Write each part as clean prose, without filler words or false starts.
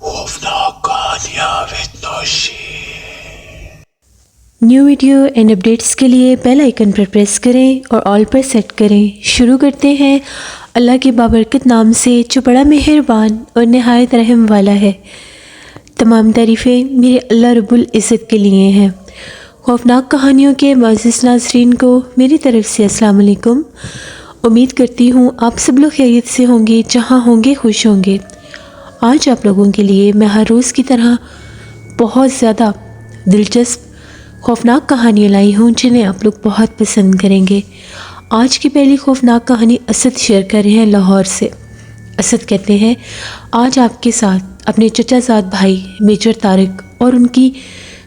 خوفناک کہانیاں with نوشی۔ نیو ویڈیو اینڈ اپڈیٹس کے لیے بیل آئیکن پر پریس کریں اور آل پر سیٹ کریں۔ شروع کرتے ہیں اللہ کے بابرکت نام سے جو بڑا مہربان اور نہایت رحم والا ہے۔ تمام تعریفیں میرے اللہ رب العزت کے لیے ہیں۔ خوفناک کہانیوں کے معزز ناظرین کو میری طرف سے السلام علیکم۔ امید کرتی ہوں آپ سب لوگ خیریت سے ہوں گے، جہاں ہوں گے خوش ہوں گے۔ آج آپ لوگوں کے لیے میں ہر روز کی طرح بہت زیادہ دلچسپ خوفناک کہانیاں لائی ہوں جنہیں آپ لوگ بہت پسند کریں گے۔ آج کی پہلی خوفناک کہانی اسد شیئر کر رہے ہیں لاہور سے۔ اسد کہتے ہیں آج آپ کے ساتھ اپنے چچا زاد بھائی میجر طارق اور ان کی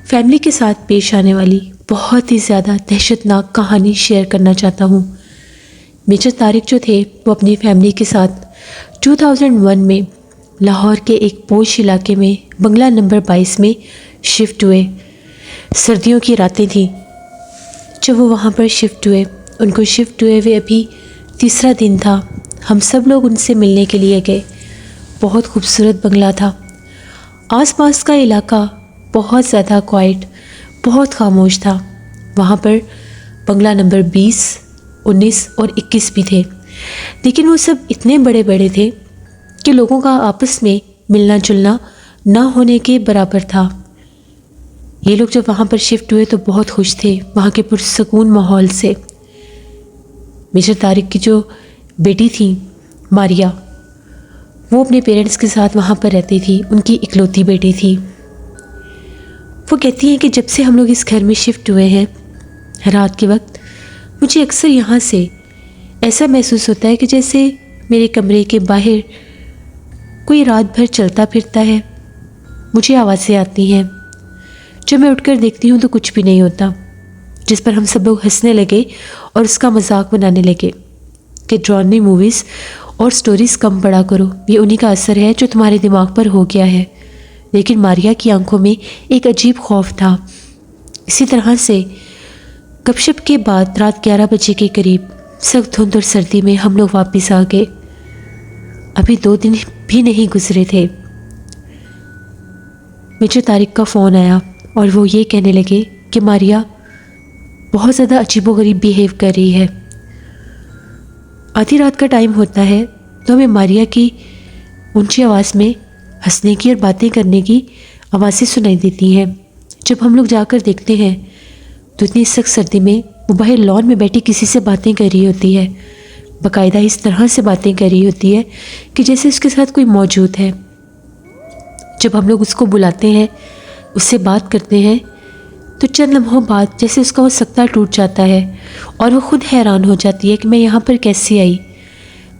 فیملی کے ساتھ پیش آنے والی بہت ہی زیادہ دہشتناک کہانی شیئر کرنا چاہتا ہوں۔ میجر طارق جو تھے وہ اپنی فیملی کے ساتھ 2001 میں لاہور کے ایک پوش علاقے میں بنگلہ نمبر 22 میں شفٹ ہوئے۔ سردیوں کی راتیں تھیں جب وہ وہاں پر شفٹ ہوئے۔ ان کو شفٹ ہوئے ہوئے ابھی تیسرا دن تھا۔ ہم سب لوگ ان سے ملنے کے لیے گئے۔ بہت خوبصورت بنگلہ تھا۔ آس پاس کا علاقہ بہت زیادہ کوائٹ، بہت خاموش تھا۔ وہاں پر بنگلہ نمبر 20، 19 اور 21 بھی تھے، لیکن وہ سب اتنے بڑے بڑے تھے کہ لوگوں کا آپس میں ملنا جلنا نہ ہونے کے برابر تھا۔ یہ لوگ جب وہاں پر شفٹ ہوئے تو بہت خوش تھے وہاں کے پرسکون ماحول سے۔ میجر طارق کی جو بیٹی تھی ماریا، وہ اپنے پیرنٹس کے ساتھ وہاں پر رہتی تھی، ان کی اکلوتی بیٹی تھی۔ وہ کہتی ہیں کہ جب سے ہم لوگ اس گھر میں شفٹ ہوئے ہیں، رات کے وقت مجھے اکثر یہاں سے ایسا محسوس ہوتا ہے کہ جیسے میرے کمرے کے باہر کوئی رات بھر چلتا پھرتا ہے۔ مجھے آوازیں آتی ہیں، جب میں اٹھ کر دیکھتی ہوں تو کچھ بھی نہیں ہوتا، جس پر ہم سب لوگ ہنسنے لگے اور اس کا مذاق بنانے لگے کہ ڈرامے موویز اور سٹوریز کم پڑھا کرو، یہ انہی کا اثر ہے جو تمہارے دماغ پر ہو گیا ہے۔ لیکن ماریا کی آنکھوں میں ایک عجیب خوف تھا۔ اسی طرح سے گپ شپ کے بعد رات 11 بجے کے قریب سخت دھند اور سردی میں ہم لوگ واپس آ گئے۔ ابھی 2 دن بھی نہیں گزرے تھے، میجر طارق کا فون آیا اور وہ یہ کہنے لگے کہ ماریا بہت زیادہ عجیب و غریب بیہیو کر رہی ہے۔ آدھی رات کا ٹائم ہوتا ہے تو ہمیں ماریا کی اونچی آواز میں ہنسنے کی اور باتیں کرنے کی آوازیں سنائی دیتی ہیں۔ جب ہم لوگ جا کر دیکھتے ہیں تو اتنی سخت سردی میں وہ باہر لان میں بیٹھی کسی سے باتیں کر رہی ہوتی ہے، باقاعدہ اس طرح سے باتیں کر رہی ہوتی ہے کہ جیسے اس کے ساتھ کوئی موجود ہے۔ جب ہم لوگ اس کو بلاتے ہیں، اس سے بات کرتے ہیں، تو چند لمحوں بعد جیسے اس کا وہ سکتہ ٹوٹ جاتا ہے اور وہ خود حیران ہو جاتی ہے کہ میں یہاں پر کیسے آئی،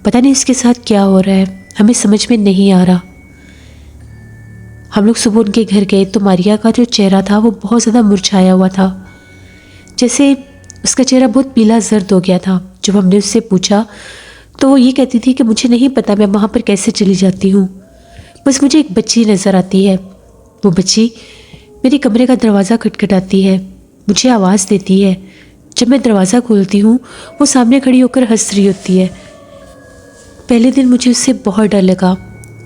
پتہ نہیں اس کے ساتھ کیا ہو رہا ہے، ہمیں سمجھ میں نہیں آ رہا۔ ہم لوگ صبح ان کے گھر گئے تو ماریا کا جو چہرہ تھا وہ بہت زیادہ مرجھایا ہوا تھا، جیسے اس کا چہرہ بہت پیلا زرد ہو گیا تھا۔ جب ہم نے اس سے پوچھا تو وہ یہ کہتی تھی کہ مجھے نہیں پتا میں وہاں پر کیسے چلی جاتی ہوں، بس مجھے ایک بچی نظر آتی ہے، وہ بچی میرے کمرے کا دروازہ کھٹکھٹاتی ہے، مجھے آواز دیتی ہے۔ جب میں دروازہ کھولتی ہوں وہ سامنے کھڑی ہو کر ہنس رہی ہوتی ہے۔ پہلے دن مجھے اس سے بہت ڈر لگا،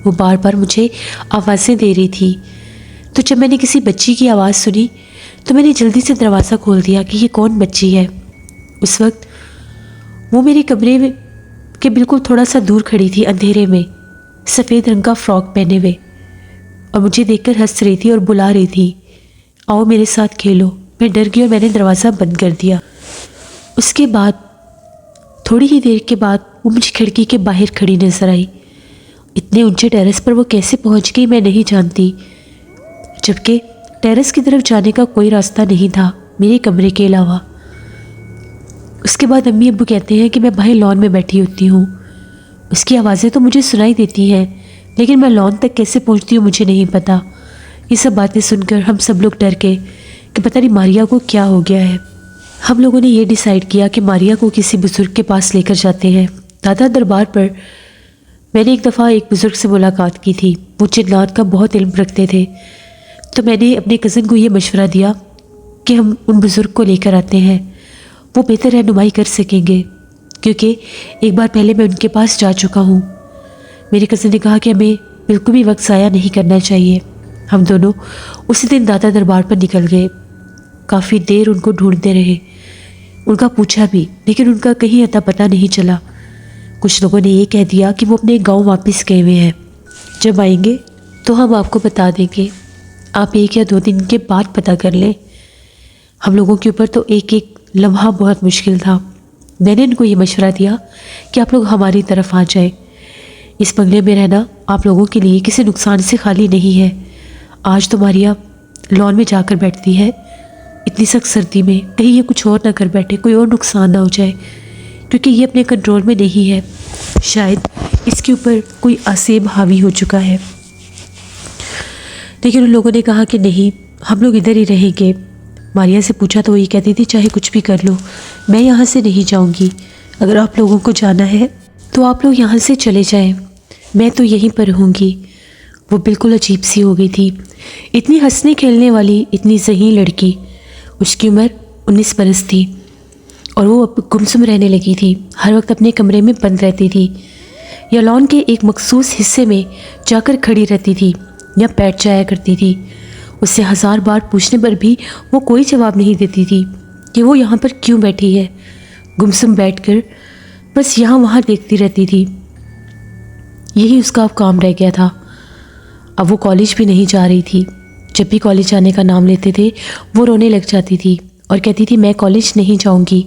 وہ بار بار مجھے آوازیں دے رہی تھی، تو جب میں نے کسی بچی کی آواز سنی تو میں نے جلدی سے دروازہ کھول دیا کہ یہ کون بچی ہے۔ اس وقت وہ میرے کمرے کے بالکل تھوڑا سا دور کھڑی تھی اندھیرے میں، سفید رنگ کا فراک پہنے ہوئے، اور مجھے دیکھ کر ہنس رہی تھی اور بلا رہی تھی آؤ میرے ساتھ کھیلو۔ میں ڈر گئی اور میں نے دروازہ بند کر دیا۔ اس کے بعد تھوڑی ہی دیر کے بعد وہ مجھے کھڑکی کے باہر کھڑی نظر آئی۔ اتنے اونچے ٹیرس پر وہ کیسے پہنچ گئی میں نہیں جانتی، جبکہ ٹیرس کی طرف جانے کا کوئی راستہ نہیں تھا میرے کمرے کے علاوہ۔ اس کے بعد امی ابو کہتے ہیں کہ میں باہر لان میں بیٹھی ہوتی ہوں، اس کی آوازیں تو مجھے سنائی دیتی ہیں لیکن میں لان تک کیسے پہنچتی ہوں مجھے نہیں پتا۔ یہ سب باتیں سن کر ہم سب لوگ ڈر گئے کہ پتہ نہیں ماریا کو کیا ہو گیا ہے۔ ہم لوگوں نے یہ ڈیسائیڈ کیا کہ ماریا کو کسی بزرگ کے پاس لے کر جاتے ہیں۔ دادا دربار پر میں نے ایک دفعہ ایک بزرگ سے ملاقات کی تھی، وہ جنات کا بہت علم رکھتے تھے، تو میں نے اپنے کزن کو یہ مشورہ دیا کہ ہم ان بزرگ کو لے کر آتے ہیں، وہ بہتر رہنمائی کر سکیں گے، کیونکہ ایک بار پہلے میں ان کے پاس جا چکا ہوں۔ میری کزن نے کہا کہ ہمیں بالکل بھی وقت ضائع نہیں کرنا چاہیے۔ ہم دونوں اسی دن دادا دربار پر نکل گئے۔ کافی دیر ان کو ڈھونڈتے رہے، ان کا پوچھا بھی، لیکن ان کا کہیں اتا پتہ نہیں چلا۔ کچھ لوگوں نے یہ کہہ دیا کہ وہ اپنے گاؤں واپس گئے ہوئے ہیں، جب آئیں گے تو ہم آپ کو بتا دیں گے، آپ 1 یا 2 دن کے بعد پتہ کر لیں۔ ہم لوگوں کے اوپر تو ایک ایک لمحہ بہت مشکل تھا۔ میں نے ان کو یہ مشورہ دیا کہ آپ لوگ ہماری طرف آ جائیں، اس بنگلے میں رہنا آپ لوگوں کے لیے کسی نقصان سے خالی نہیں ہے۔ آج تو ماریا لان میں جا کر بیٹھتی ہے اتنی سخت سردی میں، کہیں یہ کچھ اور نہ کر بیٹھے، کوئی اور نقصان نہ ہو جائے، کیونکہ یہ اپنے کنٹرول میں نہیں ہے، شاید اس کے اوپر کوئی آسیب حاوی ہو چکا ہے۔ لیکن ان لوگوں نے کہا کہ نہیں، ہم لوگ ادھر ہی رہیں گے۔ ماریا سے پوچھا تو وہ یہ کہتی تھی چاہے کچھ بھی کر لو، میں یہاں سے نہیں جاؤں گی، اگر آپ لوگوں کو جانا ہے تو آپ لوگ یہاں سے چلے جائیں، میں تو یہیں پر رہوں گی۔ وہ بالکل عجیب سی ہو گئی تھی، اتنی ہنسنے کھیلنے والی، اتنی ذہین لڑکی، اس کی عمر 19 برس تھی، اور وہ اب گمسم رہنے لگی تھی، ہر وقت اپنے کمرے میں بند رہتی تھی، یا لان کے ایک مخصوص حصے میں جا کر کھڑی رہتی تھی یا بیٹھ جایا کرتی تھی۔ اس سے 1000 بار پوچھنے پر بھی وہ کوئی جواب نہیں دیتی تھی کہ وہ یہاں پر کیوں بیٹھی ہے، گمسم بیٹھ کر بس یہاں وہاں دیکھتی رہتی تھی۔ یہی اس کا اب کام رہ گیا تھا۔ اب وہ کالج بھی نہیں جا رہی تھی، جب بھی کالج جانے کا نام لیتے تھے وہ رونے لگ جاتی تھی اور کہتی تھی میں کالج نہیں جاؤں گی،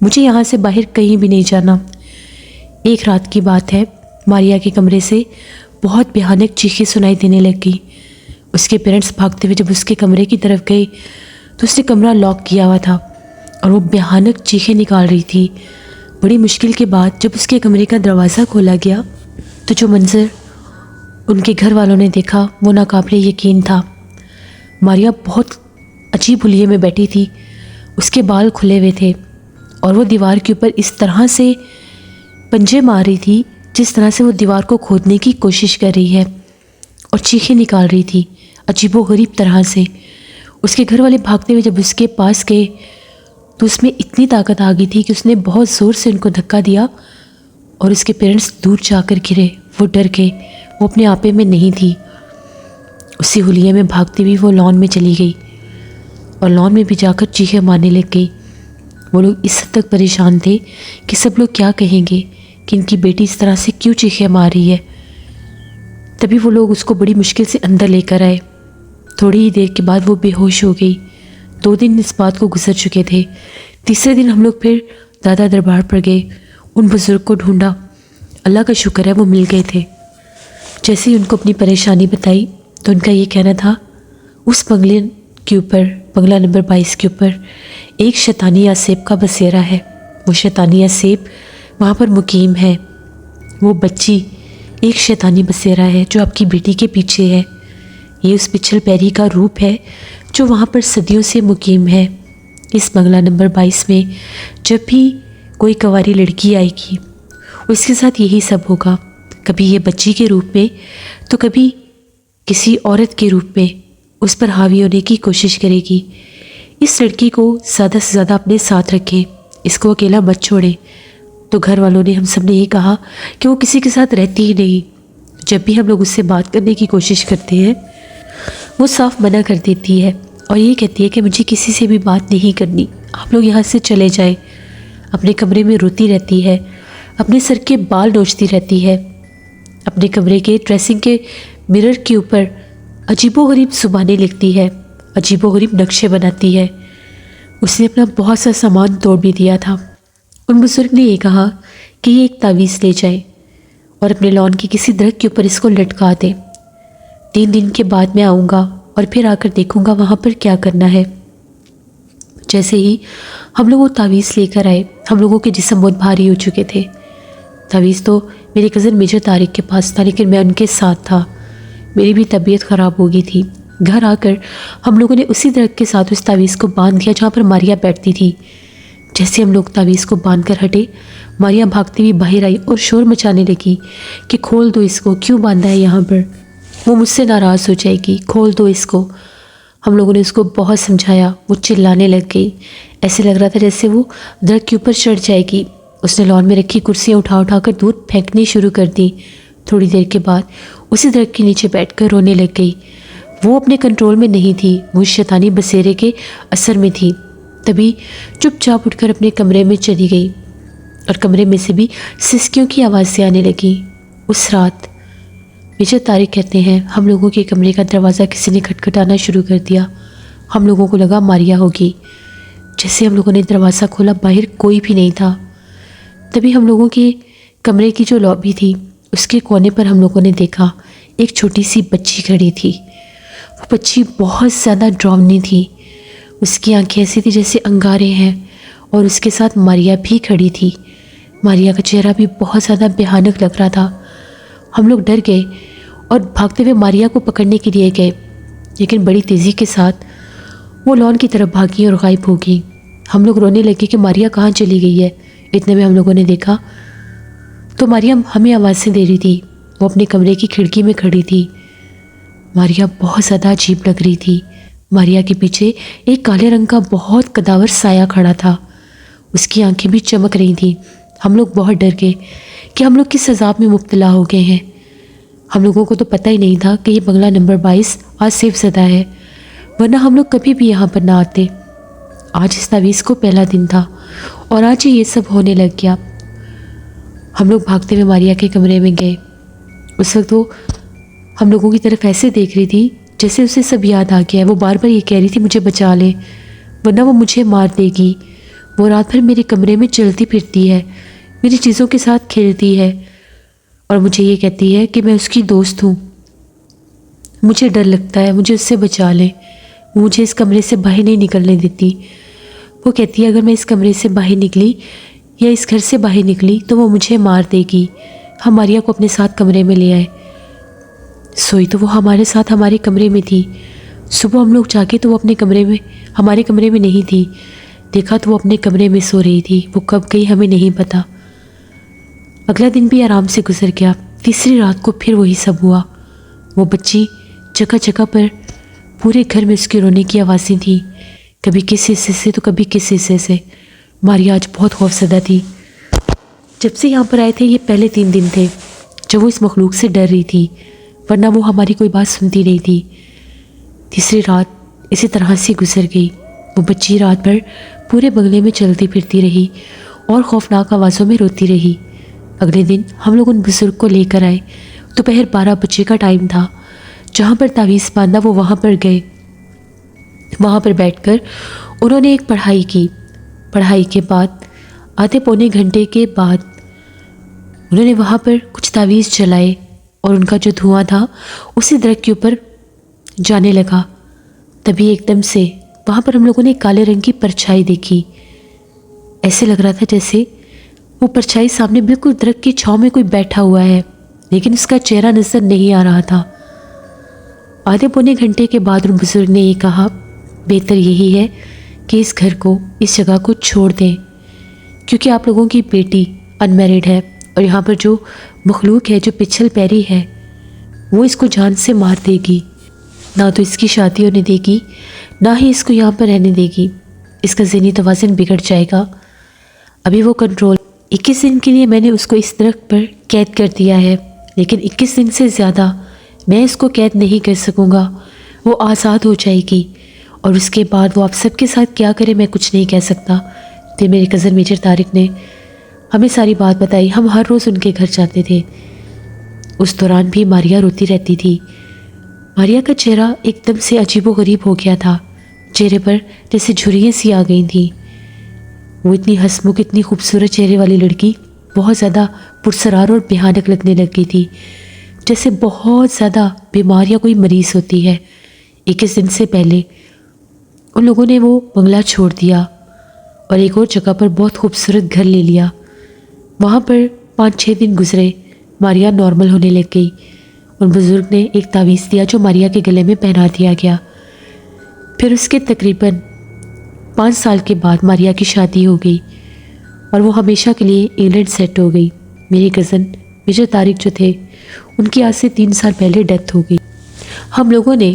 مجھے یہاں سے باہر کہیں بھی نہیں جانا۔ ایک رات کی بات ہے، ماریا کے کمرے سے بہت بھیانک چیخیں سنائی دینے لگ گئی۔ اس کے پیرنٹس بھاگتے ہوئے جب اس کے کمرے کی طرف گئے تو اس نے کمرہ لاک کیا ہوا تھا اور وہ بھیانک چیخیں نکال رہی تھی۔ بڑی مشکل کے بعد جب اس کے کمرے کا دروازہ کھولا گیا تو جو منظر ان کے گھر والوں نے دیکھا وہ ناقابل یقین تھا۔ ماریا بہت عجیب حلیے میں بیٹھی تھی، اس کے بال کھلے ہوئے تھے اور وہ دیوار کے اوپر اس طرح سے پنجے مار رہی تھی جس طرح سے وہ دیوار کو کھودنے کی کوشش کر رہی ہے، اور چیخیں نکال رہی تھی عجیب و غریب طرح سے۔ اس کے گھر والے بھاگتے ہوئے جب اس کے پاس گئے تو اس میں اتنی طاقت آ گئی تھی کہ اس نے بہت زور سے ان کو دھکا دیا اور اس کے پیرنٹس دور جا کر گرے، وہ ڈر گئے، وہ اپنے آپے میں نہیں تھی۔ اسی حلیے میں بھاگتی ہوئی وہ لان میں چلی گئی اور لان میں بھی جا کر چیخیں مارنے لگ گئی۔ وہ لوگ اس حد تک پریشان تھے کہ سب لوگ کیا کہیں گے کہ ان کی بیٹی اس طرح سے کیوں چیخیں مار رہی ہے۔ تبھی وہ لوگ اس کو بڑی مشکل سے اندر لے کر آئے۔ تھوڑی ہی دیر کے بعد وہ بے ہوش ہو گئی۔ 2 دن اس بات کو گزر چکے تھے۔ تیسرے دن ہم لوگ پھر دادا دربار پر گئے، ان بزرگ کو ڈھونڈا، اللہ کا شکر ہے وہ مل گئے تھے۔ جیسے ہی ان کو اپنی پریشانی بتائی تو ان کا یہ کہنا تھا اس بنگلے کے اوپر، بنگلہ نمبر 22 کے اوپر ایک شیطانی آسیب کا بسیرا ہے، وہ شیطانی آسیب وہاں پر مقیم ہے، وہ بچی ایک شیطانی بسیرا ہے جو آپ کی بیٹی کے پیچھے ہے، یہ اس پچھل پیری کا روپ ہے جو وہاں پر صدیوں سے مقیم ہے۔ اس بنگلہ نمبر 22 میں جب بھی کوئی کنواری لڑکی آئے گی اس کے ساتھ یہی سب ہوگا، کبھی یہ بچی کے روپ میں تو کبھی کسی عورت کے روپ میں اس پر حاوی ہونے کی کوشش کرے گی۔ اس لڑکی کو زیادہ سے زیادہ اپنے ساتھ رکھیں، اس کو اکیلا مت چھوڑیں۔ تو گھر والوں نے، ہم سب نے یہ کہا کہ وہ کسی کے ساتھ رہتی ہی نہیں، جب بھی ہم لوگ اس سے بات کرنے کی کوشش کرتے ہیں وہ صاف منع کر دیتی ہے اور یہ کہتی ہے کہ مجھے کسی سے بھی بات نہیں کرنی، آپ لوگ یہاں سے چلے جائیں۔ اپنے کمرے میں روتی رہتی ہے، اپنے سر کے بال نوچتی رہتی ہے، اپنے کمرے کے ڈریسنگ کے مرر کے اوپر عجیب و غریب زبانیں لکھتی ہے، عجیب و غریب نقشے بناتی ہے۔ اس نے اپنا بہت سا سامان توڑ بھی دیا تھا۔ ان بزرگ نے یہ کہا کہ یہ ایک تعویذ لے جائے اور اپنے لان کے کسی درخت کے اوپر اس کو لٹکا دے۔ 3 دن کے بعد میں آؤں گا اور پھر آ کر دیکھوں گا وہاں پر کیا کرنا ہے۔ جیسے ہی ہم لوگ وہ تعویذ لے کر آئے، ہم لوگوں کے جسم بہت بھاری ہو چکے تھے۔ تعویذ تو میرے کزن میجر طارق کے پاس تھا، لیکن میں ان کے ساتھ تھا، میری بھی طبیعت خراب ہو گئی تھی۔ گھر آ کر ہم لوگوں نے اسی درخت کے ساتھ اس تعویذ کو باندھ دیا جہاں پر ماریا بیٹھتی تھی۔ جیسے ہم لوگ تعویذ کو باندھ کر ہٹے، ماریا بھاگتی ہوئی باہر آئی اور شور مچانے لگی کہ کھول دو اس کو، کیوں باندھا ہے یہاں پر، وہ مجھ سے ناراض ہو جائے گی، کھول دو اس کو۔ ہم لوگوں نے اس کو بہت سمجھایا، وہ چلانے لگ گئی، ایسے لگ رہا تھا جیسے وہ درخت کے اوپر چڑھ جائے گی۔ اس نے لان میں رکھی کرسیاں اٹھا اٹھا کر دور پھینکنی شروع کر دی۔ تھوڑی دیر کے بعد اسی درخت کے نیچے بیٹھ کر رونے لگ گئی۔ وہ اپنے کنٹرول میں نہیں تھی، وہ شیطانی بسیرے کے اثر میں تھی۔ تبھی چپ چاپ اٹھ کر اپنے کمرے میں چلی گئی اور کمرے میں سے بھی سسکیوں کی آوازیں آنے لگیں۔ اس رات میجر طارق کہتے ہیں ہم لوگوں کے کمرے کا دروازہ کسی نے کھٹکھٹانا شروع کر دیا۔ ہم لوگوں کو لگا ماریا ہوگی۔ جیسے ہم لوگوں نے دروازہ کھولا باہر کوئی بھی نہیں تھا۔ تبھی ہم لوگوں کے کمرے کی جو لابی تھی اس کے کونے پر ہم لوگوں نے دیکھا ایک چھوٹی سی بچی کھڑی تھی۔ وہ بچی بہت زیادہ ڈراؤنی تھی، اس کی آنکھیں ایسی تھی جیسے انگارے ہیں، اور اس کے ساتھ ماریا بھی کھڑی تھی۔ ماریا کا چہرہ بھی بہت زیادہ بھیانک لگ رہا تھا۔ ہم لوگ ڈر گئے اور بھاگتے ہوئے ماریا کو پکڑنے کے لیے گئے، لیکن بڑی تیزی کے ساتھ وہ لان کی طرف بھاگی اور غائب ہو گئی۔ ہم لوگ رونے لگے کہ ماریا کہاں چلی گئی ہے۔ اتنے میں ہم لوگوں نے دیکھا تو ماریا ہمیں آوازیں دے رہی تھی۔ وہ اپنے کمرے کی کھڑکی میں کھڑی تھی۔ ماریا بہت زیادہ عجیب لگ رہی تھی۔ ماریا کے پیچھے ایک کالے رنگ کا بہت قداور سایہ کھڑا تھا، اس کی آنکھیں بھی چمک رہی تھیں۔ ہم لوگ بہت ڈر گئے کہ ہم لوگ کس عذاب میں مبتلا ہو گئے ہیں۔ ہم لوگوں کو تو پتہ ہی نہیں تھا کہ یہ بنگلہ نمبر 22 آج سیف زدہ ہے، ورنہ ہم لوگ کبھی بھی یہاں پر نہ آتے۔ آج اس تعویذ کو پہلا دن تھا اور آج ہی یہ سب ہونے لگ گیا۔ ہم لوگ بھاگتے ہوئے ماریا کے کمرے میں گئے۔ اس وقت وہ ہم لوگوں کی طرف ایسے دیکھ رہی تھی جیسے اسے سب یاد آ گیا ہے۔ وہ بار بار یہ کہہ رہی تھی مجھے بچا لے ورنہ وہ مجھے مار دے گی۔ وہ رات بھر میرے کمرے میں چلتی پھرتی ہے، میری چیزوں کے ساتھ کھیلتی ہے اور مجھے یہ کہتی ہے کہ میں اس کی دوست ہوں۔ مجھے ڈر لگتا ہے، مجھے اس سے بچا لیں۔ وہ مجھے اس کمرے سے باہر نہیں نکلنے دیتی۔ وہ کہتی ہے اگر میں اس کمرے سے باہر نکلی یا اس گھر سے باہر نکلی تو وہ مجھے مار دے گی۔ ہم ماریا کو اپنے ساتھ کمرے میں لے آئے۔ سوئی تو وہ ہمارے ساتھ ہمارے کمرے میں تھی۔ صبح ہم لوگ جاگے تو وہ اپنے کمرے میں ہمارے کمرے میں نہیں تھی۔ دیکھا تو وہ اپنے کمرے میں سو رہی تھی۔ وہ کب گئی ہمیں نہیں پتہ۔ اگلا دن بھی آرام سے گزر گیا۔ تیسری رات کو پھر وہی سب ہوا۔ وہ بچی جگہ جگہ پر پورے گھر میں اس کے رونے کی آوازیں تھیں، کبھی کس حصے سے تو کبھی کس حصے سے۔ ماریا آج بہت خوفزدہ تھی۔ جب سے یہاں پر آئے تھے یہ پہلے 3 دن تھے جب وہ اس مخلوق سے ڈر رہی تھی، ورنہ وہ ہماری کوئی بات سنتی نہیں تھی۔ تیسری رات اسی طرح سے گزر گئی۔ وہ بچی رات بھر پورے بنگلے میں چلتی پھرتی رہی اور خوفناک آوازوں میں روتی رہی۔ اگلے دن ہم لوگ ان بزرگ کو لے کر آئے۔ دوپہر 12 بجے کا ٹائم تھا۔ جہاں پر تعویذ باندھا وہ وہاں پر گئے۔ وہاں پر بیٹھ کر انہوں نے ایک پڑھائی کی۔ پڑھائی کے بعد آدھے پونے گھنٹے کے بعد انہوں نے وہاں پر کچھ تعویذ چلائے اور ان کا جو دھواں تھا اسی درخت کے اوپر جانے لگا۔ تبھی ایک دم سے وہاں پر ہم لوگوں نے کالے رنگ کی پرچھائی دیکھی۔ ایسے لگ رہا تھا جیسے وہ پرچھائی سامنے بالکل درخت کی چھاؤں میں کوئی بیٹھا ہوا ہے، لیکن اس کا چہرہ نظر نہیں آ رہا تھا۔ آدھے پونے گھنٹے کے بعد ان بزرگ نے یہ کہا بہتر یہی ہے کہ اس گھر کو اس جگہ کو چھوڑ دیں، کیونکہ آپ لوگوں کی بیٹی انمیرڈ ہے اور یہاں پر جو مخلوق ہے جو پچھل پیری ہے وہ اس کو جان سے مار دے گی۔ نہ تو اس کی شادی ہونے دے گی نہ ہی اس کو یہاں پر رہنے دے گی۔ اس کا ذہنی توازن بگڑ جائے گا۔ ابھی وہ کنٹرول 21 دن کے لیے میں نے اس کو اس درخت پر قید کر دیا ہے، لیکن 21 دن سے زیادہ میں اس کو قید نہیں کر سکوں گا۔ وہ آزاد ہو جائے گی اور اس کے بعد وہ آپ سب کے ساتھ کیا کرے میں کچھ نہیں کہہ سکتا۔ پھر میرے کزن میجر طارق نے ہمیں ساری بات بتائی۔ ہم ہر روز ان کے گھر جاتے تھے۔ اس دوران بھی ماریا روتی رہتی تھی۔ ماریا کا چہرہ ایک دم سے عجیب و غریب ہو گیا تھا، چہرے پر جیسے جھریاں سی آ گئی تھیں۔ وہ اتنی ہسمکھ اتنی خوبصورت چہرے والی لڑکی بہت زیادہ پرسرار اور بھیانک لگنے لگ گئی تھی، جیسے بہت زیادہ بیمار یا کوئی مریض ہوتی ہے۔ 21 دن سے پہلے ان لوگوں نے وہ بنگلہ چھوڑ دیا اور ایک اور جگہ پر بہت خوبصورت گھر لے لیا۔ وہاں پر 5-6 دن گزرے، ماریا نارمل ہونے لگ گئی۔ ان بزرگ نے ایک تعویذ دیا جو ماریا کے گلے میں پہنا دیا گیا۔ پھر اس کے تقریباً 5 سال کے بعد ماریا کی شادی ہو گئی اور وہ ہمیشہ کے لیے انگلینڈ سیٹ ہو گئی۔ میرے کزن میجر طارق جو تھے ان کی آج سے 3 سال پہلے ڈیتھ ہو گئی۔ ہم لوگوں نے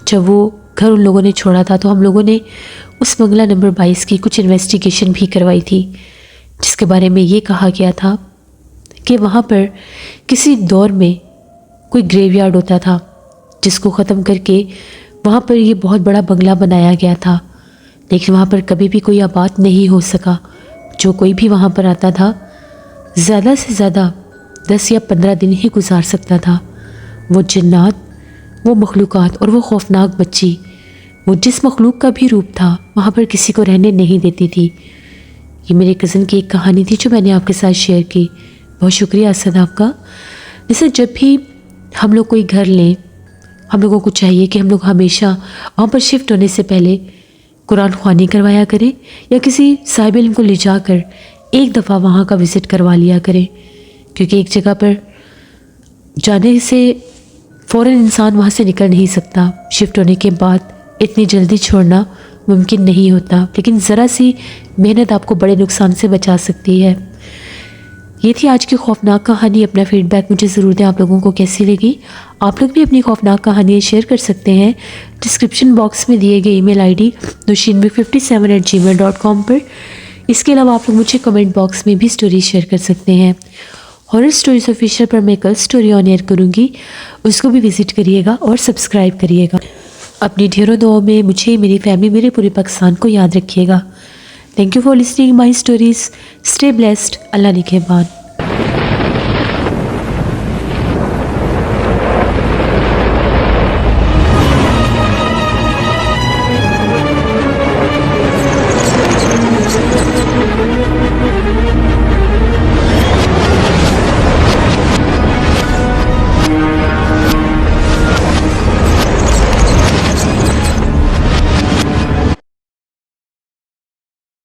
جب وہ گھر ان لوگوں نے چھوڑا تھا تو ہم لوگوں نے اس بنگلہ نمبر 22 کی کچھ انویسٹیگیشن بھی کروائی تھی، جس کے بارے میں یہ کہا گیا تھا کہ وہاں پر کسی دور میں کوئی گریو یارڈ ہوتا تھا جس کو ختم کر کے وہاں پر یہ بہت بڑا بنگلہ بنایا گیا تھا، لیکن وہاں پر کبھی بھی کوئی آباد نہیں ہو سکا۔ جو کوئی بھی وہاں پر آتا تھا زیادہ سے زیادہ 10 یا 15 دن ہی گزار سکتا تھا۔ وہ جنات، وہ مخلوقات اور وہ خوفناک بچی، وہ جس مخلوق کا بھی روپ تھا وہاں پر کسی کو رہنے نہیں دیتی تھی۔ یہ میرے کزن کی ایک کہانی تھی جو میں نے آپ کے ساتھ شیئر کی۔ بہت شکریہ اسد آپ کا۔ جیسے جب بھی ہم لوگ کوئی گھر لیں، ہم لوگوں کو چاہیے کہ ہم لوگ ہمیشہ وہاں پر شفٹ ہونے سے پہلے قرآن خوانی کروایا کریں یا کسی صاحب علم کو لے جا کر ایک دفعہ وہاں کا وزٹ کروا لیا کریں، کیونکہ ایک جگہ پر جانے سے فوراً انسان وہاں سے نکل نہیں سکتا۔ شفٹ ہونے کے بعد اتنی جلدی چھوڑنا ممکن نہیں ہوتا، لیکن ذرا سی محنت آپ کو بڑے نقصان سے بچا سکتی ہے۔ یہ تھی آج کی خوفناک کہانی۔ اپنا فیڈ بیک مجھے ضرور دیں، آپ لوگوں کو کیسی لگی۔ آپ لوگ بھی اپنی خوفناک کہانیاں شیئر کر سکتے ہیں ڈسکرپشن باکس میں دیے گئے ای میل آئی ڈی noshinbi57@gmail.com پر۔ اس کے علاوہ آپ لوگ مجھے کمنٹ باکس میں بھی سٹوری شیئر کر سکتے ہیں۔ ہارر سٹوریز آفیشیل پر میں کل سٹوری آن ایئر کروں گی، اس کو بھی وزٹ کریے گا اور سبسکرائب کریے گا۔ اپنی ڈھیروں دعاؤں میں مجھے، میری فیملی، میرے پورے پاکستان کو یاد رکھیے گا۔ Thank you for listening my stories. Stay blessed. اللہ نگہبان۔